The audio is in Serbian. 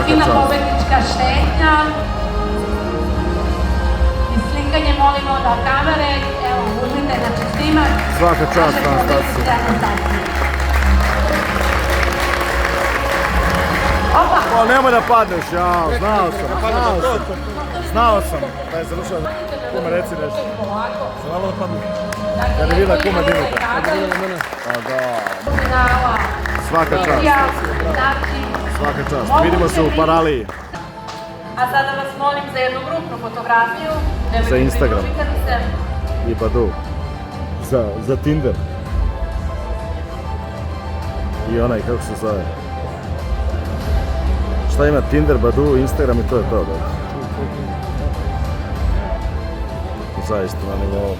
fina pobednička šetnja. I slikanje molimo da kamere, evo, uzmite, znači snimak. Svaka čast, Anastasija. Opa! O, nemoj da padneš, jao, znao sam. Da je završao. Kume, reci nešto. Znalo da padnu. Kada je vidjela kume Dimitra. Pa da. Svaka čast. Svaka čast. Vidimo se u Paraliji. A sada vas molim za jednu grupnu fotografiju. Za Instagram. I Badu. Za Tinder. I onaj, kako se zove? Šta ima Tinder, Badu, Instagram i to je to. Zaista na nivou.